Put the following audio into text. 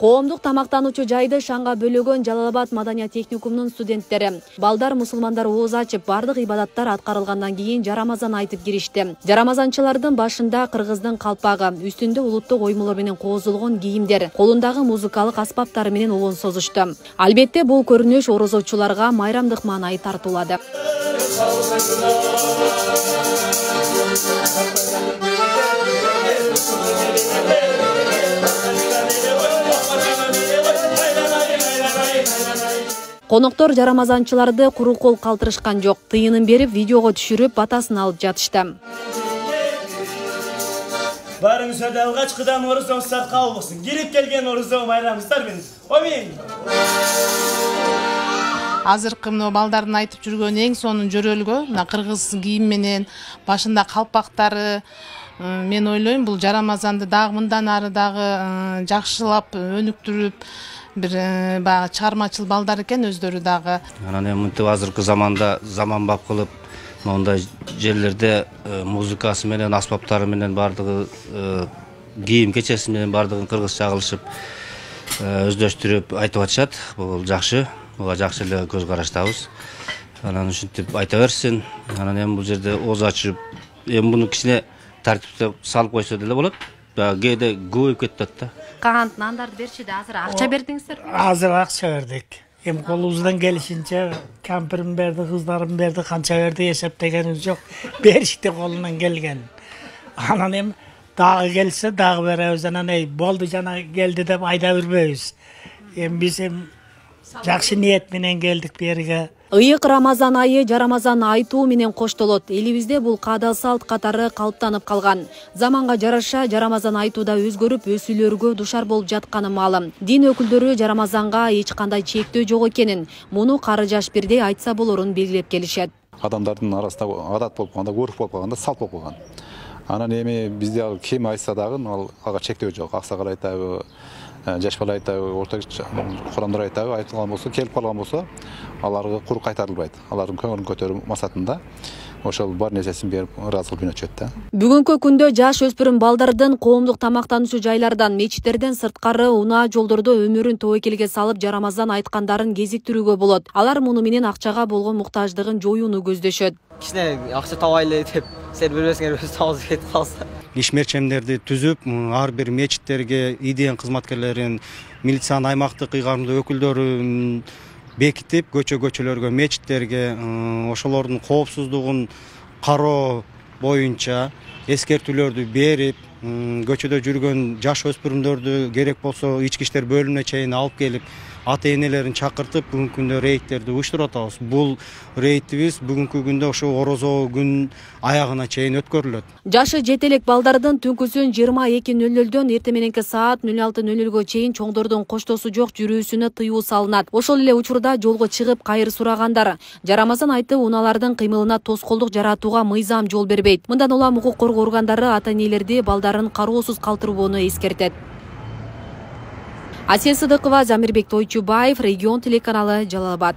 Коомдук тамактануучу жайды шаңга бөлөгөн Жалал Абад Маданият техникумунун студенттери. Балдар мусулмандар ооз ачып, бардык ибадаттар аткарылгандан кийин жарамазан айтып киришти. Жарамазанчылардын башында кыргыздын калпагы, үстүндө улуттук оймолор менен коозулгон кийимдер, колундагы музыкалык аспаптары менен улун созушту. Албетте бул көрүнүш орозочуларга майрамдык маанай тартуулады. Коноктор жарамазанчыларды куру кол калтырышкан жок. Тыйынын берип, видеого түшүрүп, батасын алып жатышты. Барыңыз өйдө алгачкыдан орозоңуз кабыл болсун. Кирип келген орозо майрамыңыздар менен. Амин. Азыркы мына балдардын айтып жүргөн эң сонун жөрөлгө, мына кыргыз кийим менен, башында калпактары, мен ойлойм бул жарамазанды дагы мындан ары дагы жакшылап өнүктүрүп бир баягы чыгармачыл балдар экен өздөрү дагы. Анан эми мынтип азыркы заманда заманбап кылып мондай жерлерде музыкасы менен, аспаптары менен бардыгы кийим кечеси менен бардыгын кыргызча кылышып өздөштүрүп айтып атышат. Бул жакшы. Буга жакшы эле көз караштабыз. Анан ушинтип айта берсин. Анан эми бул жерде ооз ачып, эми муну кичине тартипте салып койсо деле болот. Кээде көбөйүп кетет да. Кагант нандарды берчиде, азыр акча бердиңиздер? Азыр акча бердик. Эми колубуздан келишинче кампирим берди, кыздарым берди, канча берди эсептегенибиз жок. Беришти колунан келген. Анан эми дагы келсе дагы беребиз. Анан болду жана келди деп айда бербейбиз. Эми биз жакшы ниет менен келдик берге. Ыйык Рамазан айы жарамазан айтуу менен коштолот. Элибизде бул каада салт катары калыптанып калган. Заманга жараша жарамазан айтууда өзгөрүп, өсүүлөргө душар болуп жатканы маалым. Дин өкүлдөрү жарамазанга эч кандай чектөө жок экенин, муну кары жаш бирдей айтса болорун белгилеп келишет. Адамдардын арасында адат болуп калганда, өрүк болуп калганда, салт болуп калган. Анан эми бизде ким айтса дагы ага чектөө жок. Аксакал айтабы, жаш бала айтабы, орто курамдар айтабы, айтылган болсо, келип калган болсо, аларга кур кайтарылбайт. Алардын көңүлүн көтөрүү максатында ошол бар нерсесин берип ыраазы кылып жөнөтүшөт да. Бүгүнкү күндө жаш өспүрүм балдардын коомдук тамактануучу жайлардан, мечиттерден сырткары унаа жолдордо өмүрүн тобокелге салып жарамазан айткандарын кезиктирүүгө болот. Алар муну менен акчага болгон муктаждыгын жоюуну көздөшөт. Кичине акча табайлы деп, сен бербесиңер өз табыз кетип калса. Ишмерчемдерди түзүп, ар бир мечиттерге идеян кызматкерлерин, милициянын аймактык ыйгарымдуу өкүлдөрүн бекитип, көчөлөргө, мечиттерге ошолордун коопсуздугун кароо боюнча эскертүүлөрдү берип, көчөдө жүргөн жаш өспүрүмдөрдү керек болсо ички иштер бөлүмүнө чейин алып келип, ата-энелерин чакыртып, бүгүнкү күндө рейдтерди уюштуруп атабыз. Бул рейдибиз бүгүнкү күндө ошо орозо күн аягына чейин өткөрүлөт. Жашы жетелек балдардын түнкүсүн 22:00дөн эрте мененки саат 06:00 чейин чоңдордун коштосу жок жүрүүсүнө тыюу салынат. Ошол эле учурда жолго чыгып кайыр сурагандар, жарамазан айтып унаалардын кыймылына тоскоолдук жаратууга мыйзам жол бербейт. Мындан улам укук коргоо органдары ата-энелерди балдарын кароосуз калтырбоону эскертет. Асия Сыдыкова, Замирбек Тойчубаев, Регион телеканалы, Жалал Абад.